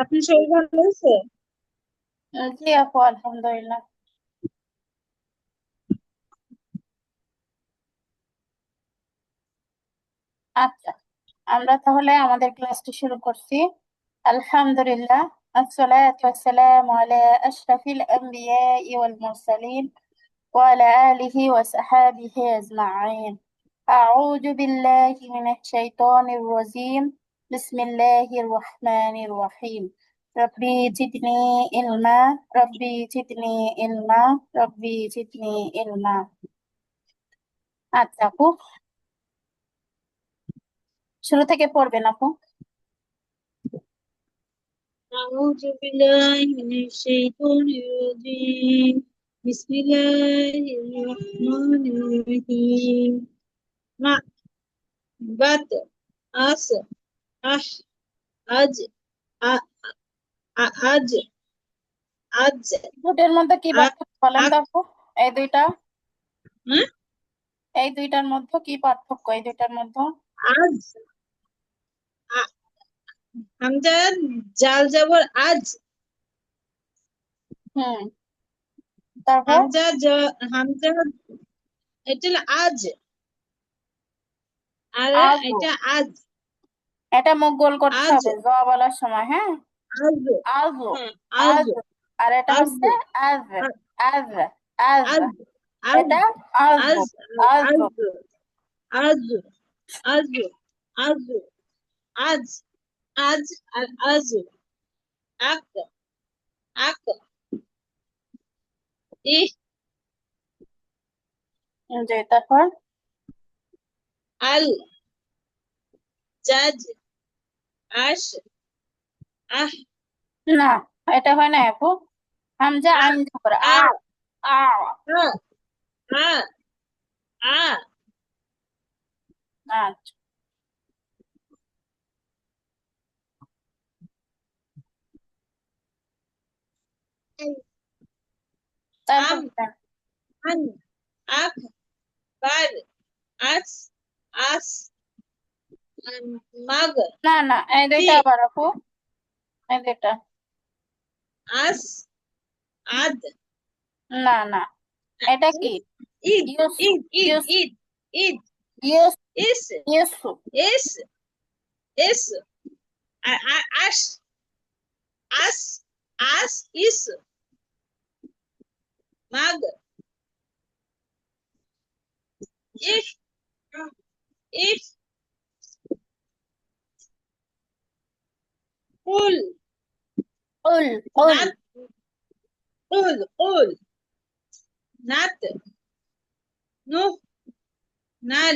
আপনি শরীর ভালো আছে? জি আপু, আলহামদুলিল্লাহ। আচ্ছা, আমরা তাহলে আমাদের ক্লাসটি শুরু করছি। আলহামদুলিল্লাহ, আসসালাতু ওয়াসসালামু আলা আশরাফিল আমবিয়াই ওয়াল মুরসালিন ওয়া আলা আলিহি ওয়া সাহবিহি আজমাইন। আউযু বিল্লাহি মিনাশ শাইতানির রাজিম। বিসমিল্লাহির রহমানির রহিম। রব্বি জিদনি ইলমা, রব্বি জিদনি ইলমা, রব্বি জিদনি ইলমা। আচ্ছা আপু, শুরু থেকে পড়বেন আপু। أعوذ بالله من الشيطان الرجيم. بسم الله الرحمن الرحيم. مع بات أس أح أج أ- أج أج দুটোর মধ্যে কি أك পার্থক্য বলেন তো أك আপু? এই দুইটা হ্যাঁ? এই দুইটার মধ্যে কি পার্থক্য, এই দুইটার মধ্যে? আজ আ- হামজা জাল জাবর আজ। হুম, তারপর? হামজা হামজা এটা হলো আজ, আর আজু, এটা আজ। এটা মুখ গোল করতে আজ হবে জবা বলার সময়, হ্যাঁ। আজ আজু, হ্যাঁ আজ আজু। আর এটা আজ হচ্ছে আজ, আজ, আজ। আজ আজ এটা আজু, আজ আজু। আজ আজ আজ আজ আজ আজ আর আজ আক আক ই জি, তারপর? আল জাজ আশ আহ না, এটা হয় না আপু। হামজা আ আইন জবর আ আ, আ। আ আ আ আচ্ছা, তারপর আম বলেন। আন আক বার আস আস মাগ না না, এই তি দুইটা আবার আপু, এই দুইটা। আস আদ না না, এটা কি? ঈদ ইউসু, ঈদ ঈদ ইউসু, ঈদ ঈদ ইউস, ইস ইউসু। ইস ইস আস আস আস ইস মাগ ইফ ইফ কুল কুল, কুল। নাত কুল নাত নুহ নাল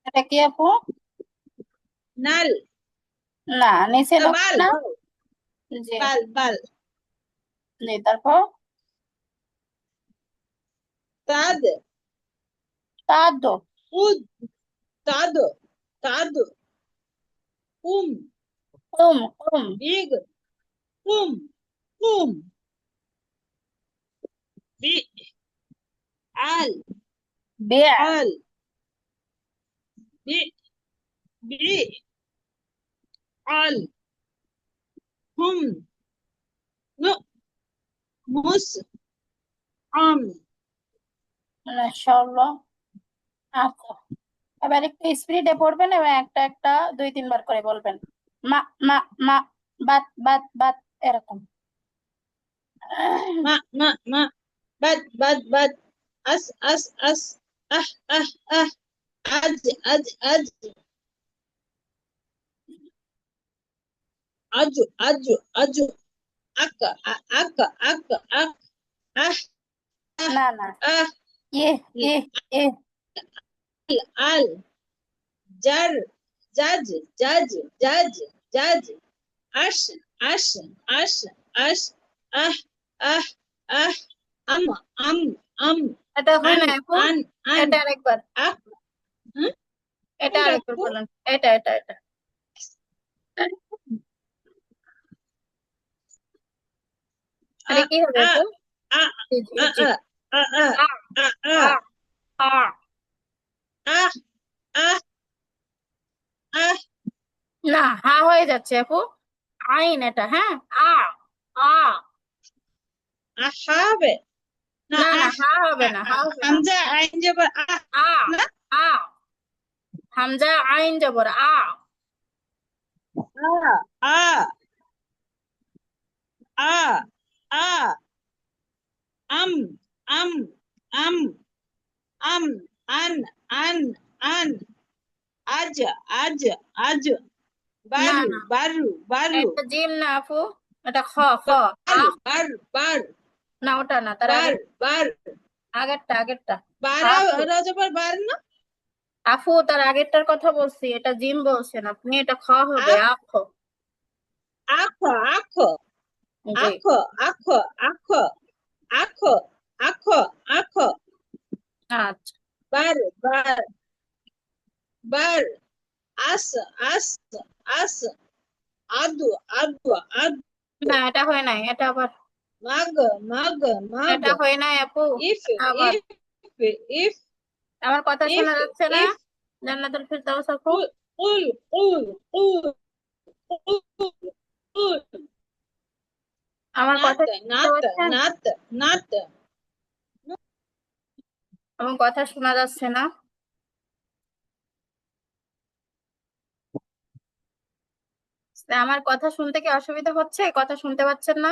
এটা কি আপু? নাল না, নিচে নুক্তা বাল না। বাল জি, বাল বাল জি, তারপর? তাদ তাদ, উদ তাদ তাদ উম কুম, কুম। বিগ কুম কুম বি আল বিয়া, আল বি বি আল হুম নু মুস আম মাশাআল্লাহ। আচ্ছা, এবার একটু স্পিডে পড়বেন এবং একটা একটা দুই তিনবার করে বলবেন। মা, মা, মা, বাত, বাত, বাত, এরকম। মা bad bad bad as ah ah aj aju aka aka aka ak ah ah না না, ah ইয়ে, ইয়ে, ইয়ে। al jar judge judge judge judge ash ash ash ash ah ah ah am am am এটা হয় an না এখন। an an এটা আরেকবার, ak হুম এটা কোনটা আরেকবার আপু বলুন। এটা, এটা, এটা। a এটা কি হবে a আপু? a G, G, a G. a a a a, a a a, a. ah ah ah না, হা হয়ে যাচ্ছে আপু। আইন এটা, হ্যাঁ। আ আ আহা হবে না, না না, হা হবে না, হা হবে না। হামজা আইন জবর আ না, আ হামজা আইন জবর আ। আ আ আ আম আম আম আম আন আন আন আজ আজ আজ না বারু না, বারু বারু এটা জিম না আপু, এটা খ খ। আ বারু বার বার না, ওটা না, তার আগে বার বার আগেরটা আগেরটা। বারা আফু রজবর বার না, আফু, তার আগেরটার কথা বলছি, এটা জিম বলছেন আপনি, এটা খ হবে। আখ আখ। আখ আখ জি। আখ আখ আখ আখ আখ আখ আচ্ছা। বার বার বার আস আস আস আদু আদু আদু না, এটা হয় নাই, এটা আবার। মাগ মাগ মাগ এটা হয় নাই আপু। ইফ আবার। ইফ ইফ আমার কথা ইফ শোনা যাচ্ছে না? ইফ জান্নাতুল ফেরদাউস আপু, কুল কুল কুল কুল কুল আমার কথা নাত শুনতে নাত পাচ্ছেন? নাত নাত আমার কথা শোনা যাচ্ছে না? আমার কথা শুনতে কি অসুবিধা হচ্ছে? কথা শুনতে পাচ্ছেন না?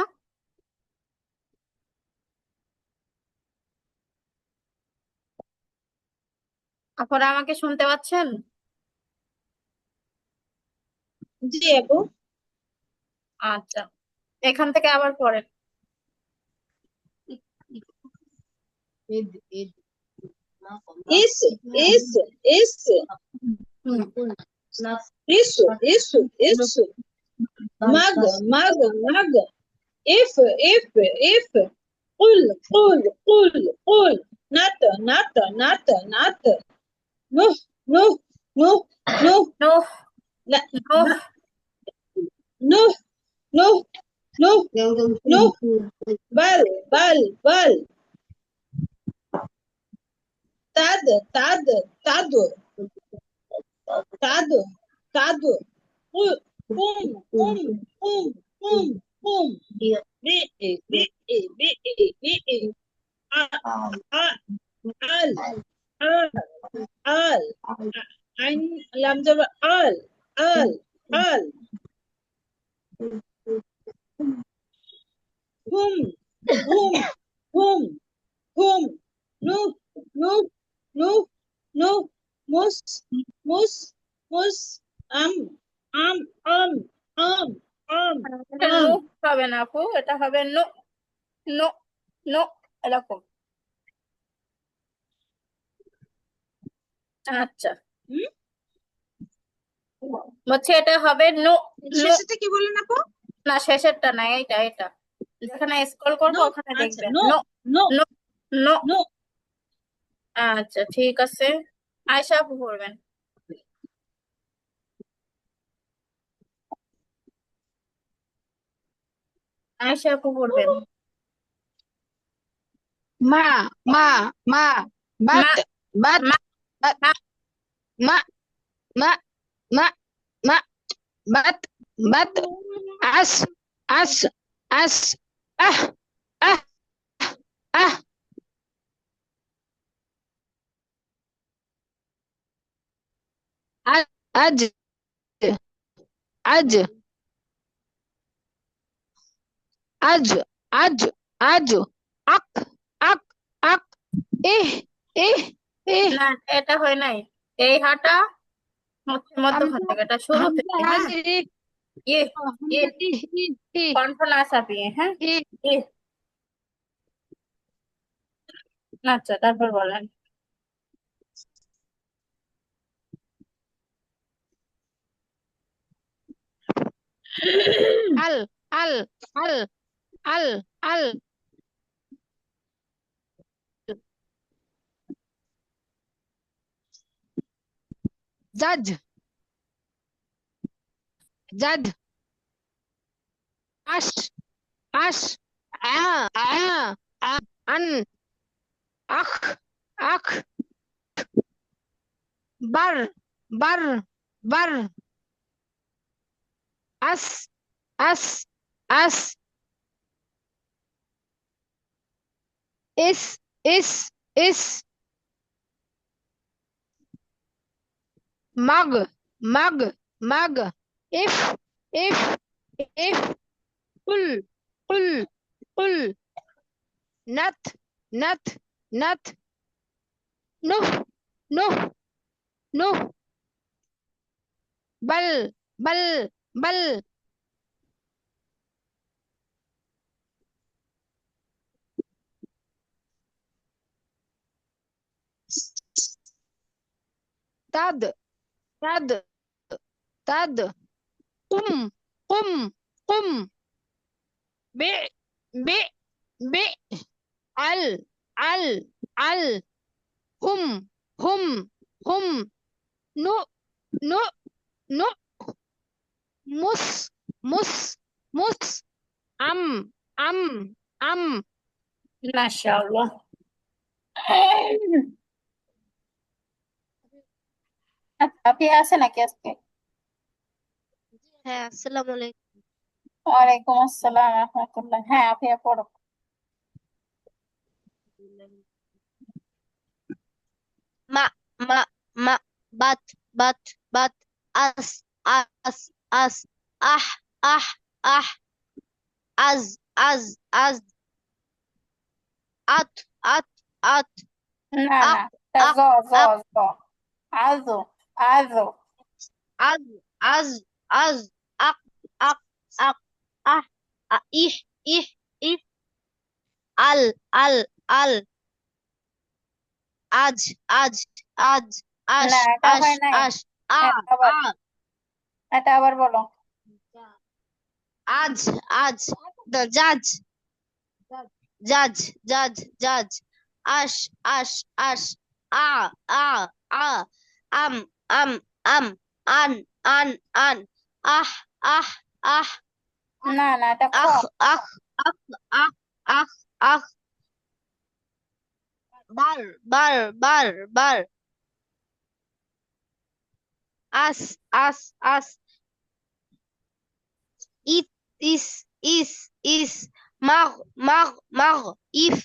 আপনারা আমাকে শুনতে পাচ্ছেন? জি আপু আচ্ছা, এখান থেকে আবার পড়েন। ইস ইস ইস হুম। isso isso mag mag mag if قل قل قل قل نات نات نات نات نوح نوح نوح نوح Nuh لا Nuh نوح نوح نوح نوح بل بل بل تاد تاد تاد تاد تاد قم قم قم قم قم بي بي بي بي al al al عين لام زبر al al hum hum hum hum nu nu nu nu mus mus mus am am am am am এটা am নুহ হবে না আপু, এটা হবে নু নু নু, এরকম। আচ্ছা, হুম বলছি এটা হবে নু নু। শেষেরটা কি বললেন আপু না, শেষেরটা না, এইটা এটা, যেখানে স্ক্রল করবো নো ওখানে আচ্ছা দেখবেন নো নু নো নু নু। নো আচ্ছা, ঠিক আছে। আয়শা আপু পড়বেন। আয়শা আপু পড়বেন। ma ma ma মা bat bat মা bat মা ma ma ma ma bat bat as as as ah ah ah aj aj aj aj aj ak ak ak eh eh eh না, এটা হয় নাই। এই হাটা হচ্ছে মধ্যখান hamza থেকে, এটা শুরু hamza থেকে, হ্যাঁ। eh ইয়ে ইয়ে hamza eh কণ্ঠ না চাপিয়ে, হ্যাঁ। eh ইয়ে। আচ্ছা, তারপর বলেন। al al al al al judge judge ash ash an akh akh bar bar bar আস আস আস ইস ইস ইস মাগ মাগ মাগ ইফ ইফ ইফ কুল কুল কুল নাথ নাথ নাথ নুহ নুহ নুহ বল বল বল তাদ তাদ তাদ কুম কুম কুম বে বে বে আল আল আল হুম হুম হুম নু নু নু মুস মুস মুস আম আম আম মাশাআল্লাহ। আচ্ছা, আপনি আছে নাকি আজকে? হ্যাঁ আসসালামু আলাইকুম ওয়ালাইকুম আসসালাম রহমতুল্লাহ। হ্যাঁ, আপনি পড়ো। মা মা মা বাত বাত বাত আস আস আস আহ আহ আহ আজ আজ আজ আত আত আত না না, আক এটা আক জ জ আক জ আজো আজো। আজ আজ আজ আক আক আক আহ ইহ ইহ ইহ আল আল আল আজ আজ আজ আশ না, এটা আশ হয় নাই। আশ আ এটা আবার বলো। আজ আজ জাজ জাজ জাজ জাজ আশ আশ আশ আ আ আ আম আম আম আন আন আন আহ আহ আহ না না, এটা খ। আখ আখ আখ আখ আখ আখ বার বার বার বার আস আস আস it is mag mag mag if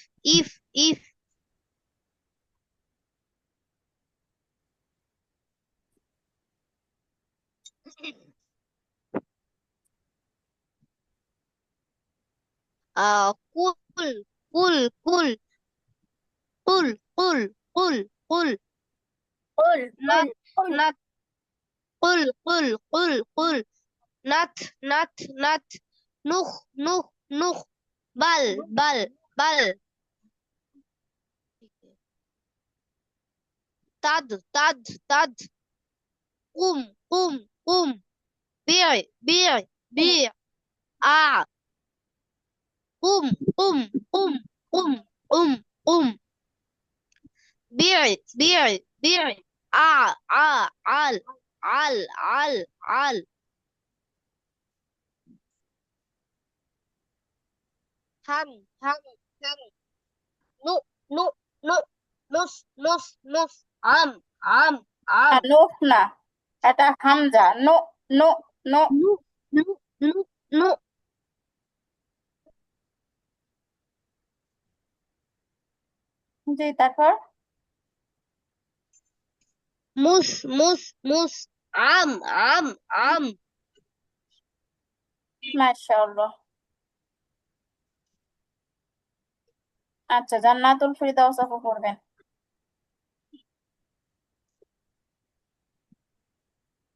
cool cool cool cool cool cool cool cool not cool not cool cool cool cool not not nuh nuh nuh bal bal bal tad tad tad um bir a um um um um bir al al ham ham nu nu nu nus am am নুফ না, এটা Hamza. No no no. nu nu nu nu জি, তারপর mus am মাশাআল্লাহ। আচ্ছা, জান্নাতুল ফিরদাউস আপু পড়বেন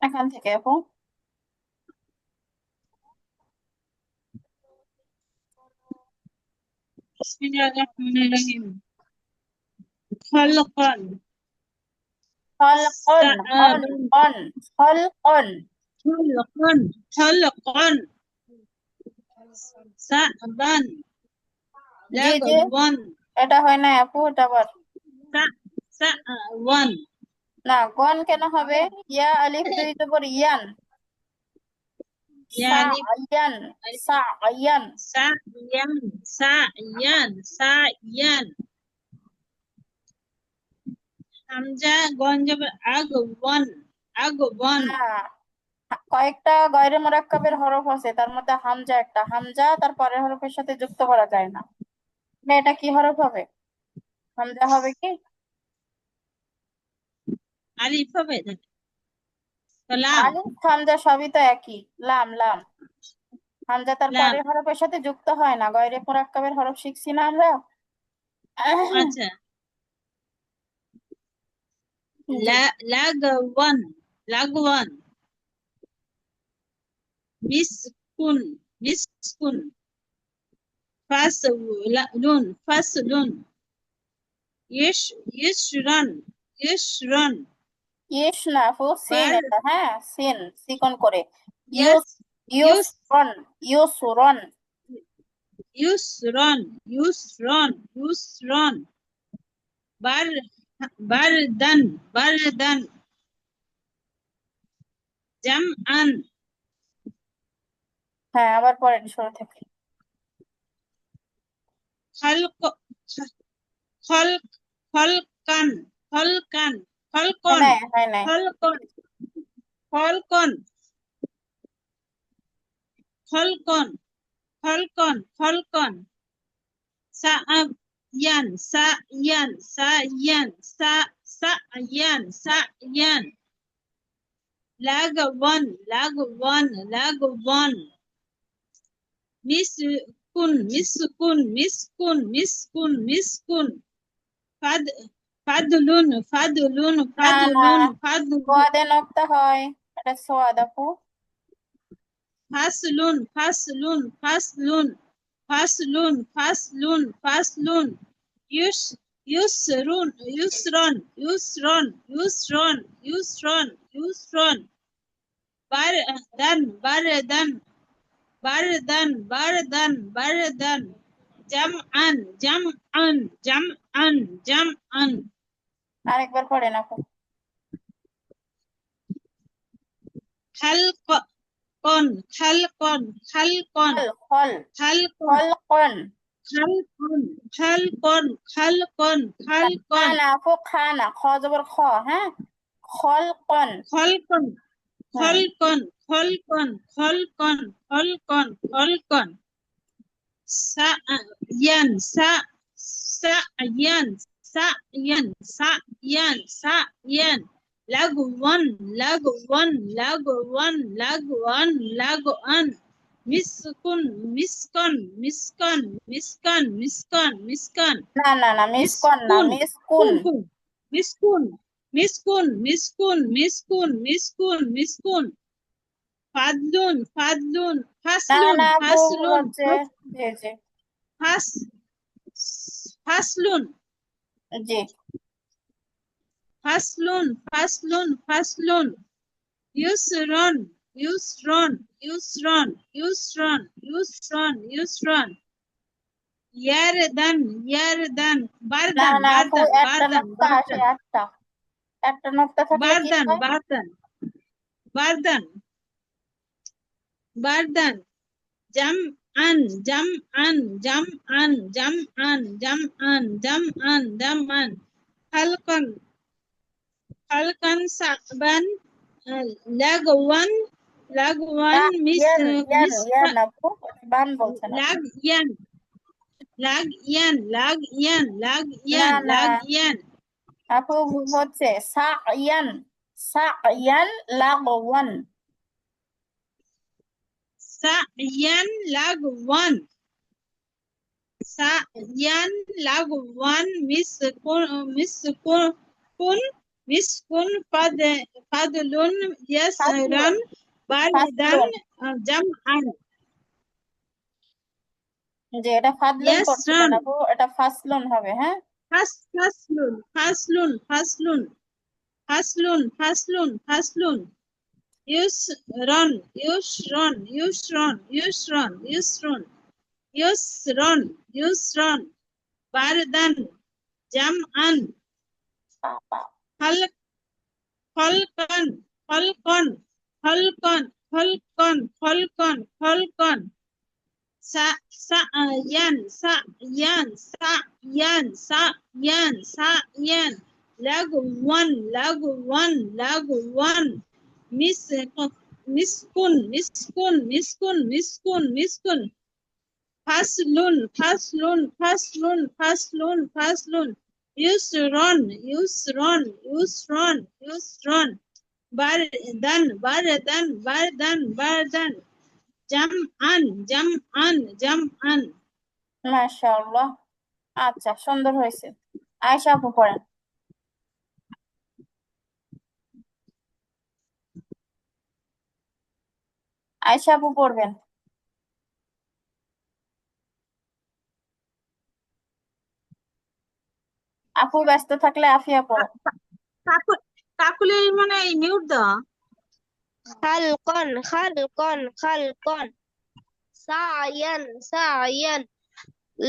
এখান থেকে আপু। Bismillahirrahmanirrahim. Khalqan. খলকন Sa'aban. খলকন খলকন। Khalqan. Khalqan. Sa'ban. জি জি, Lagwan. এটা হয় না আপু, এটা আবার। Sa'wan. না, গন কেন হবে? ইয়া আলিফ দুই জবর ইয়ান। Yani Sayan Sayan. Sa'yan. Hamza Gonjab Agwan. না, কয়েকটা গয়রে মুরাক্কাবের হরফ আছে, তার মধ্যে হামজা একটা। হামজা তার পরের হরফের সাথে যুক্ত করা যায় না। এটা কি হরফ হবে? হামজা হবে কি? আলিফ হবে না তো লাম। আলিফ হামজা সবই তো একই। লাম লাম। হামজা তার লাম, পরের হরফের সাথে যুক্ত হয় না। গয়রে মুরাক্কাবের হরফ শিখছি না আমরা? আচ্ছা। জি। লাগওয়ান, লাগওয়ান। মিসকুন, মিসকুন। ফাসলুন, ফাসলুন। ইশরান, ইশরান। ইস না আপু, সিন বার, এটা, হ্যাঁ সিন চিকন করে। ইউস, ইয়াস, ইউস, ইউসরন, ইউসরন। ইউসরান, ইউসরান, ইউসরান। বার, বারদান, বারদান। জামআন, হ্যাঁ আবার পরের শুরু থেকে। খালক, খলক, খলকান, খলকান, হয় খলকন, নাই, হয় নাই। খলকন, খলকন, খলকন, খলকন, খলকন। সায়ান, সায়ান, সায়ান, সায়ান, সায়ান। লাগওয়ান, লাগওয়ান, লাগওয়ান। মিসকুন, মিসকুন, মিসকুন, মিসকুন, মিসকুন। ফাদ, ফাদলুন, ফাদলুন, না না, ফাদলুন, ফাদলুন। সোয়াদে নক্তা হয়, এটা সোয়াদ আপু। ফাসলুন, ফাসলুন, ফাসলুন, ফাসলুন, ফাসলুন, ফাসলুন। ইউস, ইউসরুন, ইউসরন, ইউসরন, ইউসরন, ইউসরন, ইউসরন। বারদান, বারদান, বারদান, বারদান, বারদান। জামআন, জামআন, জামআন, জামআন। আরেকবার পড়েন আপু। খালকন, খালকন, খালকন, খল খল, খালকন, খলকন। খালকন, খালকন, খালকন, খালকন। খানা আপু, খানা, খ জবর খ, হ্যাঁ। খলকন। খলকন, হ্যাঁ। খলকন, খলকন, খলকন, খলকন, খলকন। সায়ান, সায়ান, সায়ান, সায়ান, সায়ান। লাগওয়ান, লাগওয়ান, লাগওয়ান, লাগওয়ান, লাগওয়ান। মিসকুন, মিসকন, মিসকন, মিসকন, মিসকন, মিসকন। না না না, মিসকন না, মিসকুন, মিসকুন। কুন, কুন। মিসকুন, মিসকুন, মিসকুন, মিসকুন, মিসকুন, মিসকুন। ফাদলুন, ফাদলুন, না ফাসলুন, না আপু, ভুল ফাসলুন, হচ্ছে। জি জি। ফাস, ফাসলুন, জি। ফাসলুন, ফাসলুন, ফাসলুন। ইউসরন, ইউসরন, ইউসরন, ইউসরন, ইউসরন, ইউসরন। ইয়ারদান, ইয়ারদান। না বারদান, না আপু, বারদান, একটা বারদান, নোক্তা আসে, বারদান। একটা। একটা নোক্তা থাকলে কি বারদান, হয়? বারদান, বারদান, বারদান। জামআন, জামআন, জামআন, জামআন, জামআন, জামআন, জামআন। খালকান, খালকান, সাবান। লাগওয়ান, লাগওয়ান। ইয়ান ইয়ান মিস, ইয়ান আপু, বান বলছেন আপনি। লাগইয়ান, লাগইয়ান, লাগইয়ান, না লাগইয়ান, না লাগইয়ান। আপু, ভুল হচ্ছে। সায়ান, সায়ান, লাগওয়ান। সায়ান, লাগওয়ান, সায়ান, লাগওয়ান। মিসকুন, মিসকুন। ফাদলুন, ইয়াসরান। ফাসলুন, বারদান, ফাসলুন। জামআন। যে এটা ফাদলুন করছিলেন ইয়াসরান। আপু, এটা ফাসলুন হবে, হ্যাঁ। ফাসলুন, ফাসলুন, ফাসলুন, ফাসলুন, ফাসলুন, ফাসলুন। ইউসরন, ইউসরন, ইউসরন, ইউসরন, ইউসরন, ইউসরন, ইউসরন। বারদান, জামআন। পাপা। খালক, খলকন, খলকন, খলকন, খলকন, খলকন, খলকন। Sayan, Sayan, Sayan, Sayan, Sayan. লাগওয়ান, লাগওয়ান, লাগওয়ান। miskun, miskun, miskun, miskun, miskun. Faslun, faslun, faslun, faslun, faslun. Yusron, yusron, yusron, yusron. Bardan, bardan, bardan, bardan. Jam'an, jam'an, jam'an. মাশাআল্লাহ। আচ্ছা, সুন্দর হয়েছে। আয়েশা আপু পড়েন। আয়েশা আপু পড়বেন। আপু ব্যস্ত থাকলে আফিয়া পড়ো। কাকুলি মানে মিউট দাও। خلقا خلقا خلقا سعيا سعيا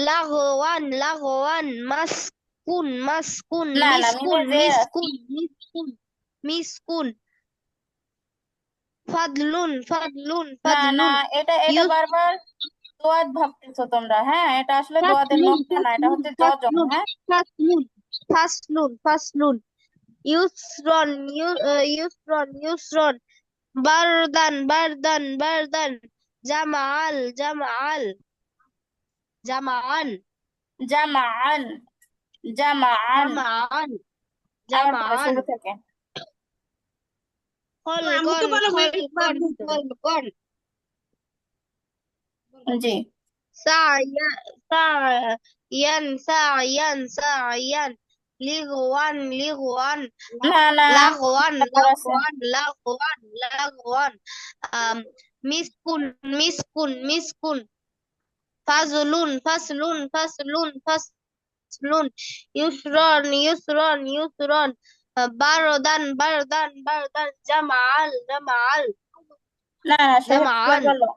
لغوا لغوا مسكون مسكون না না, مسكون মিমে যে مسكون مسكون مسكون فضل فضل না না, فضل এটা يسر বারবার দোয়াত ভাবতেছো তোমরা। হ্যাঁ, এটা আসলে দোয়াতের فصل নকশা না, এটা হচ্ছে যজম। فصل হ্যাঁ, فصل فصل فصل يسرا يسرا يسرا بردا بردا بردا جمعا جمعا جمعا জামাআন জামাআন। جمعا আবার পড়ো جمعا শুরু থেকে। আমাকে خلقا বলো মিউট বাদ خلقا দিতে। خلقا জি سعيا سعيا سعيا سعيا لغوا لغوا না না, لغوا তারপর আছে لغوا لغوا لغوا مسكن مسكن مسكن فصل فصل فصل فصل يسرا يسرا يسرا بردا بردا بردا جمعا جمعا না না, সাহেব جمعا বলো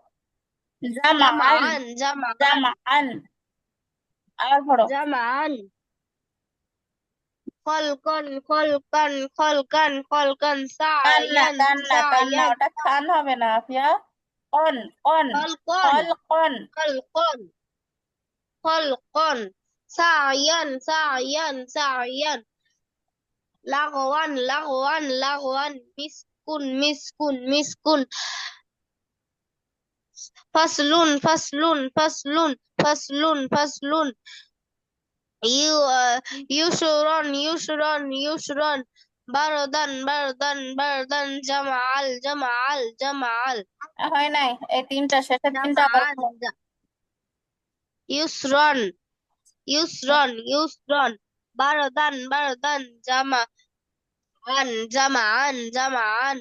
জামাআন جمعا جمعا জামাআন। আবার পড়ো। جمعا خلقا خلقا خلقا خلقا কান্না سعيا কান্না কান্না, سعيا ওটা খান হবে না আফিয়া। কন কন خلقا কল কন। خلقا خلقا سعيا سعيا سعيا لغوا لغوا لغوا مسكن مسكن مسكن فصل فصل فصل فصل فصل يسرا يسرا يسرا بردا بردا بردا جمعا جمعا جمعا হয় নাই, এই তিনটা শেষের তিনটা আবার جمعا পড়ো। يسرا يسرا يسرا بردا بردا جمعا جمعا جمعا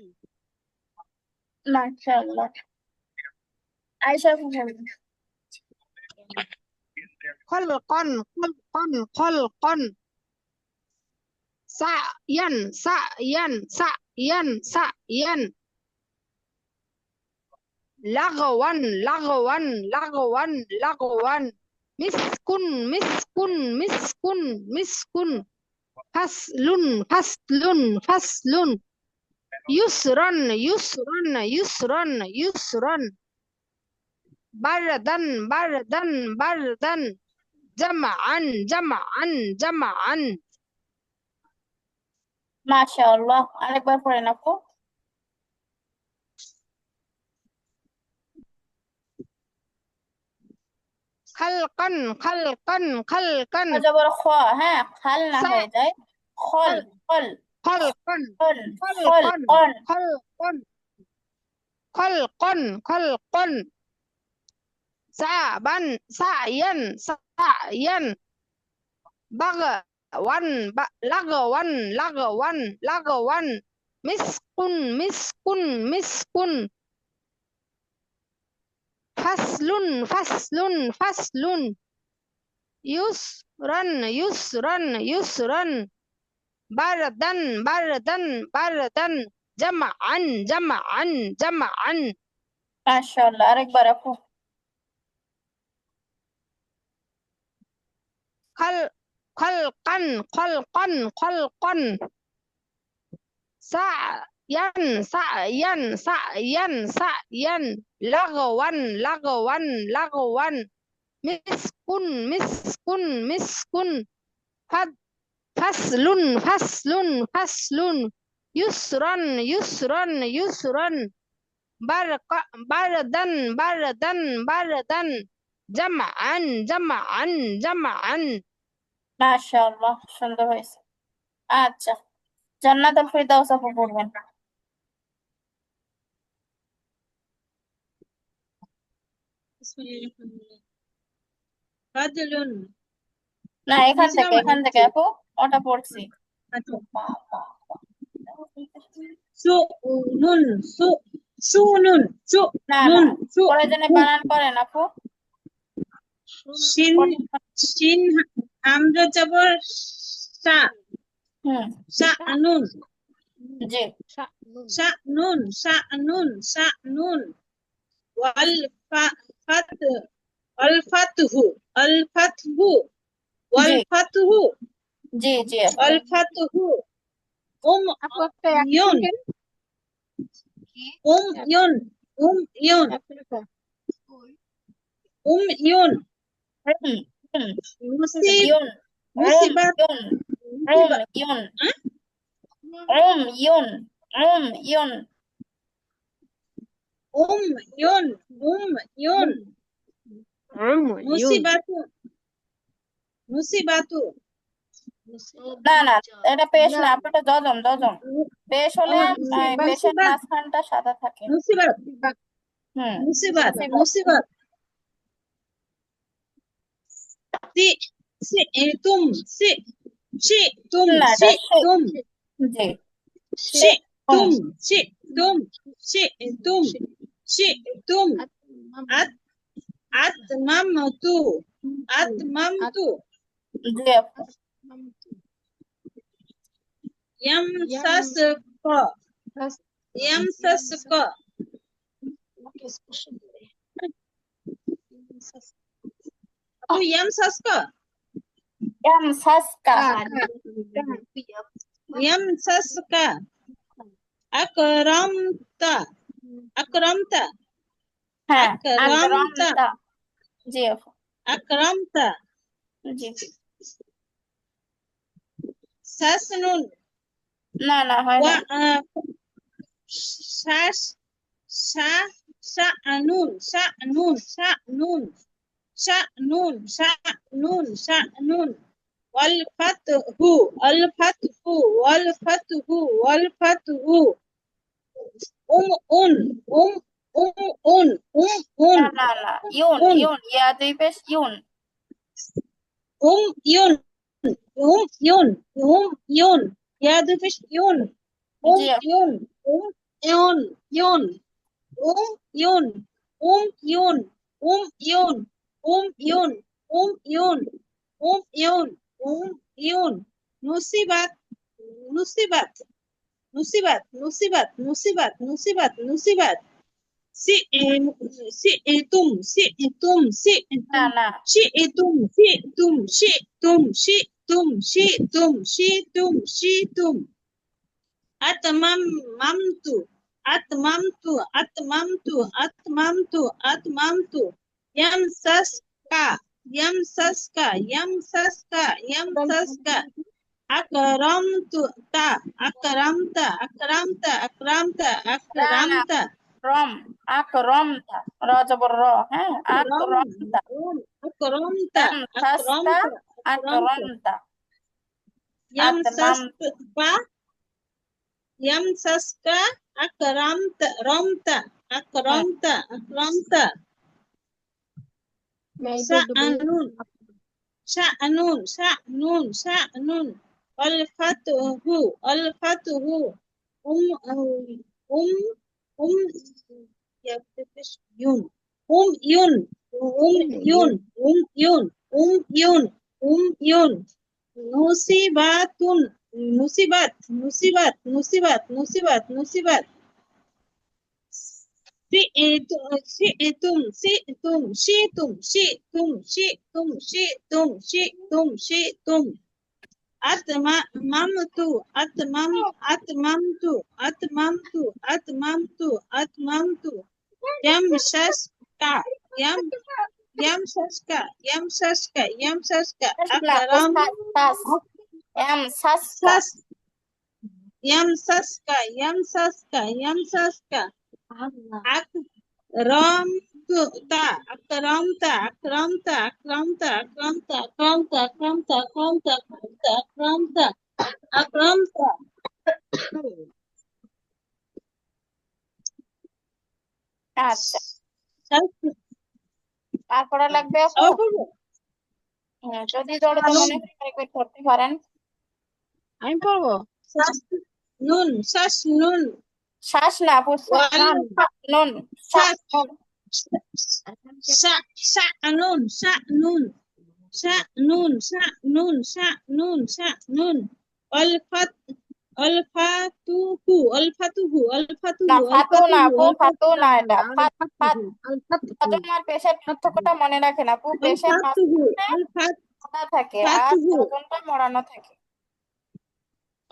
মাশাআল্লাহ। আয়েশা আপু বলুন। خلقا خلقا خلقا سعيا سعيا سعيا سعيا لغوا لغوا لغوا لغوا مسكن مسكن مسكن مسكن فصل فصل فصل يسرا يسرا يسرا يسرا بردا بردا بردا جمعا جمعا جمعا মাশাআল্লাহ, আরেকবার পড়েন আপু। خلقا خلقا خلقا জবর খ, হ্যাঁ, খাল না হয়ে যায় খল খল خلقا খল খল خلقا কন। خلقا خلقا خلقا سعبا سعيا سعيا بغوا لغوا لغوا لغوا مسكن مسكن مسكن فصل فصل فصل يسرا يسرا يسرا بردا بردا بردا جمعا جمعا جمعا মাশাআল্লাহ, আরেকবার আপু। خلقا خلقا خلقا سعيا سعيا سعيا سعيا لغوا لغوا لغوا مسكن مسكن مسكن فصل فصل فصل يسرا يسرا يسرا bardan bardan bardan jam'an jam'an jam'an মাশাআল্লাহ, সুন্দর হয়েছে। আচ্ছা, জান্নাতুল ফেরদাউস আপু পড়বেন। বিসমিল্লাহির ফাদলুন না, এখান থেকে হচ্ছে আপু ওটা পড়ছি। আচ্ছা বাবা, সুনুন সুনুন না সুনুন প্রয়োজনে বানান করেন আপু। শিন শিন হামজা জবর সা শানুন জি শানুন ওয়াল ফাতহু ওয়াল ফাতহু ওয়াল ফাতহু জি জি আপু। ওয়াল ফাতহু আপু একটা ইউন ইউন ইউন ইউন মুসিবাত ইউন মুসিবাতু না এটা পেশ না আপু, এটা জজম পেশ হলে পেশের মাঝখানটা সাদা থাকে। মুসিবাত তুম জি তুম আতমামতু জি আপু। ইয়ামসাসকা আপু ইয়ামসাসকা আকরামতা হ্যাঁ, আকরামতা জি আপু। আকরামতা জি সাসনুন না হয় না। শানুন ওয়াল ফাতহু না ইউন ইয়া দুই পেশ ইউন। ইউন ইয়া দুই পেশ ইউন জি আপু। মুসিবাত না শিতুম atmamtu yamsaska akramta রম আকরমতা র জবর র, হ্যাঁ আকরমতা আকরমতা yamsaska akramta sha'nun wal fatuhu yun musibat shi'tum atmamtu yamsaska أكرمت أكرمت أكرمت أكرمت أكرمت أكرمت أكرمت أكرمت أكرمت أكرمت আচ্ছা, আর পড়া লাগবে আপু? যদি দৌড়াতে মনে করে রিপিট করতে পারেন। আমি পড়বো। নুন শ্বাস নুন শ্বাস না আপু, নুন শ্বাস شاء شاء نون شاء نون شاء نون شاء نون شاء نون شاء نون ألفته ألفته ألفته না, ফাতু না আপু, ألفته ফাতু না, এটা ফাতু আর পেশের পার্থক্যটা মনে রাখেন আপু। পেশের ألفته মাঝখানে থাকে আর ওজনটা মোড়ানো থাকে।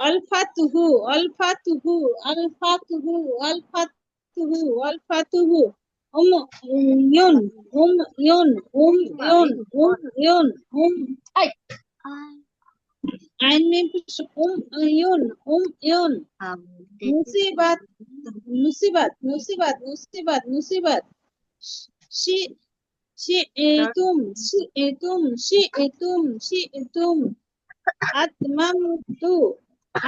ألفته ألفته ألفته ألفته ألفته يون يون يون يون عين में कुछ يون يون मुसीबत मुसीबत मुसीबत मुसीबत मुसीबत شئتم شئتم شئتم شئتم أتممت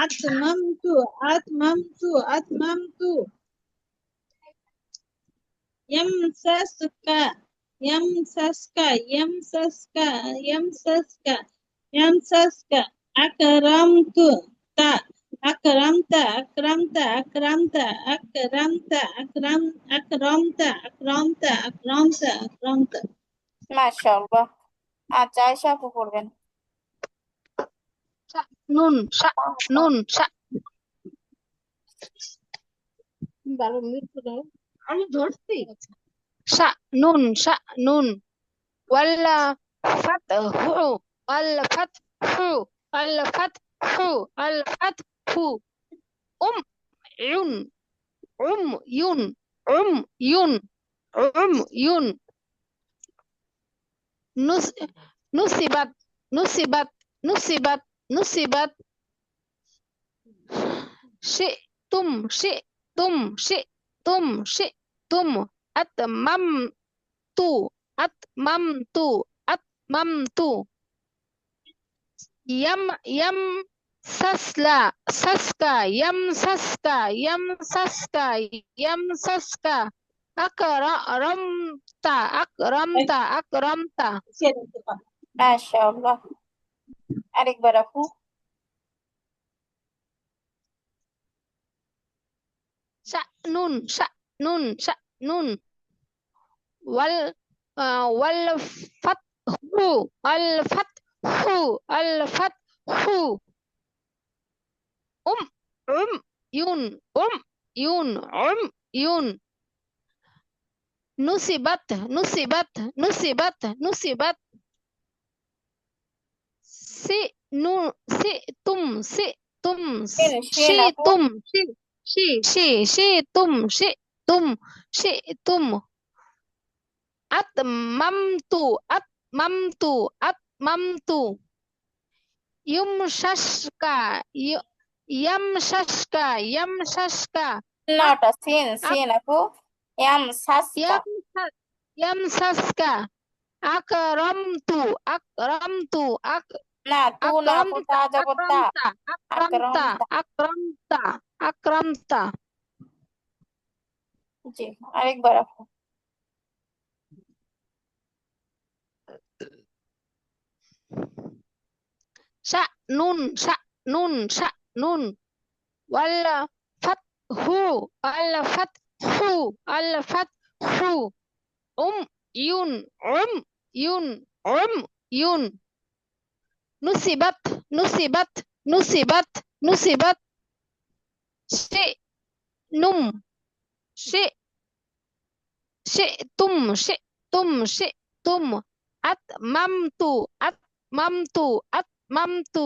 أتممت أتممت أتممت يمسسك يمسسك يمسسك يمسسك يمسسك أكرمت أكرمت أكرمت أكرمت أكرمت أكرم أكرمت أكرمت أكرمت أكرمت মাশাআল্লাহ। আচ্ছা, আয়েশা আপু পড়বেন। নুন সা নুন সা আমি ধরছি সা নুন সা নুন ওয়াল্লা ফাতহু ওয়াল ফাতহু ওয়াল ফাতহু ওয়াল ফাতহু ইউন ইউন ইউন ইউন nusibat nusibat nusibat nusibat syi'tum syi'tum syi'tum syi'tum atmamtu atmamtu atmamtu yam sasla saska yam saska yam saska yam saska akramta akramta akramta মাশাআল্লাহ। আরেকবার আপু। sha'nun sha'nun sha'nun wal wal fathu al fathu al fathu yun yun yun nusibat nusibat nusibat nusibat si nu si tum si tum si tum si tum si tum si tum atmamtu atmamtu atmamtu yumsaska yamsaska yamsaska নাটা সিন সিন আপু। সাসকা yamsaska akramtu akramtu না, তু না আপু, তা জবর তা। akramta akramta akramta জি, আরেকবার আপু। sha'nun sha'nun sha'nun wal fathu al fathu al fathu yun yun nusibat nusibat nusibat nusibat shi'num shi'tum shi'tum shi'tum atmamtu atmamtu atmamtu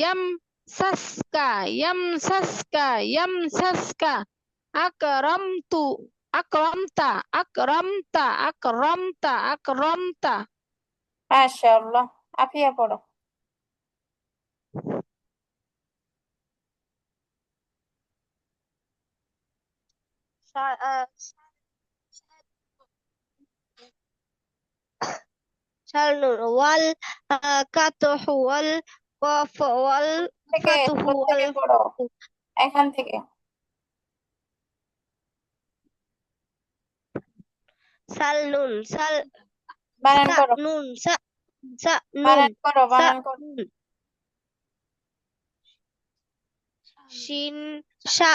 yamsaska yamsaska yamsaska akramtu akramta akramta akramta akramta মাশাআল্লাহ। আফিয়া পড়ো। শালনুন ওয়াল কাতহু ওয়াল কফ ওয়াল থেকে ফাতহু দূর ওয়াল থেকে পড়ো এখান থেকে সালনুন সাল বানান সা করো নুন সা সা নুন বানান করো সা বানান করো নুন শিন শা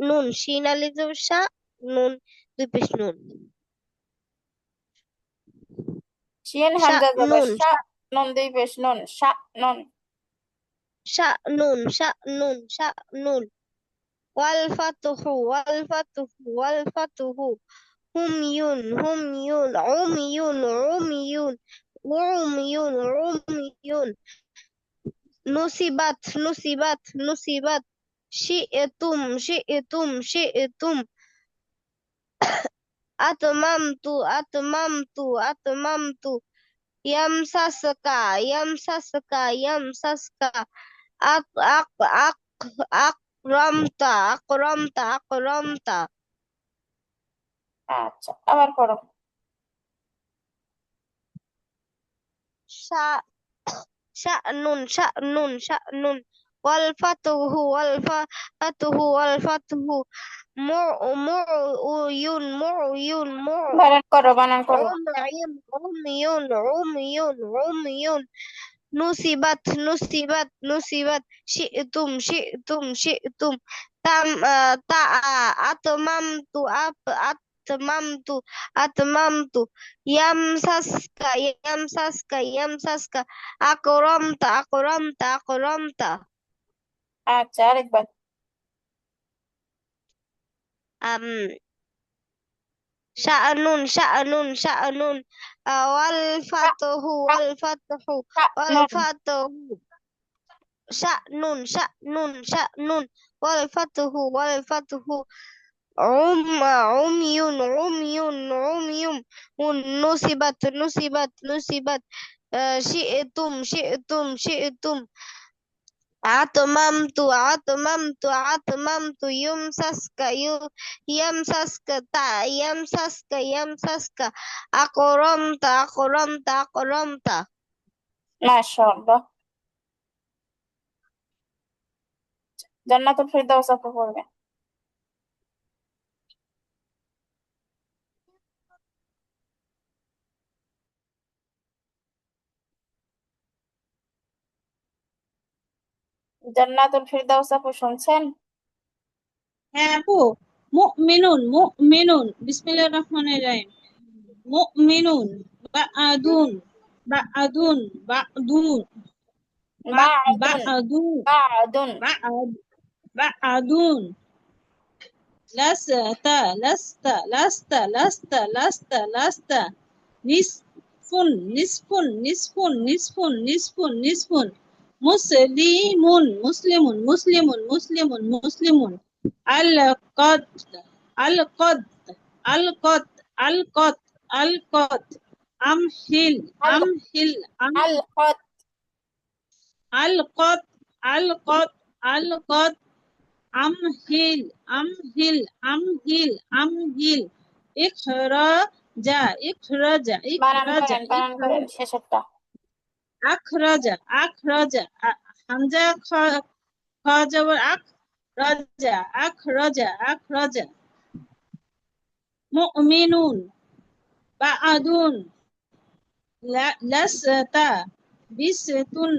নুন শিন আলিফ শা নুন দুই পেশ নুন শিন শা হামজা জবর নুন শা নুন দুই পেশ নুন শা নুন শা নুন শা নুন শা নুন ওয়াল ফাতহু ওয়াল ফাতহু ওয়াল ফাতহু হুমিয়ুন হুমিয়ুন উমিয়ুন উমিয়ুন উমিয়ুন উমিয়ুন নুসিবাত নুসিবাত নুসিবাত শি'তুম শি'তুম শি'তুম আতমামতু আতমামতু আতমামতু ইয়ামসাসকা ইয়ামসাসকা ইয়ামসাসকা আক আক আক আকরামতা আকরামতা আকরামতা আচ্ছা আবার করো শা শা'নুন শা'নুন শা'নুন ওয়াল ফাতহু ওয়াল ফাতহু ওয়াল ফাতহু মু'উয়ুন মু'উয়ুন বানান করো উময়ুন উময়ুন উময়ুন নুসিবাত নুসিবাত নুসিবাত শি'তুম শি'তুম শি'তুম তাম তা আতমামতু আতমামতু আতমামতু ইয়ামসাসকা ইয়ামসাসকা ইয়ামসাসকা আকরামতা আকরামতা আকরামতা আচ্ছা আরেকবার আম শা'নুন শা'নুন শা'নুন ওয়াল ফাতহু ওয়াল ফাতহু ওয়াল নুন ফাতহু শা'নুন ওয়াল ফাতহু উময়ুন উময়ুন উময়ুন নুসিবাত শি'তুম আতমামতু ইয়ামসাসকা আকরামতা মাশাআল্লাহ জান্নাতুল ফেরদাউস আপনি পড়বে জান্নাতুল ফেরদাউস আপু শুনছেন হ্যাঁ আপু মুমিনুন মুমিনুন বিসমিল্লাহির রহমানির রহিম মুমিনুন বা'দুন বা'দুন বা'দুন বা'দুন বা'দুন বা'দুন বা'দুন লাস্তা নিসফুন মুসলিমুন আল-কদ আল-কদ আমহিল আল-কদ আল-কদ আমহিল ইখরাজা বানান করেন শেষেরটা আখরাজা হামজা খ জবর আখরাজা মুমিনুন বা'দুন লাস্তা বিসতুন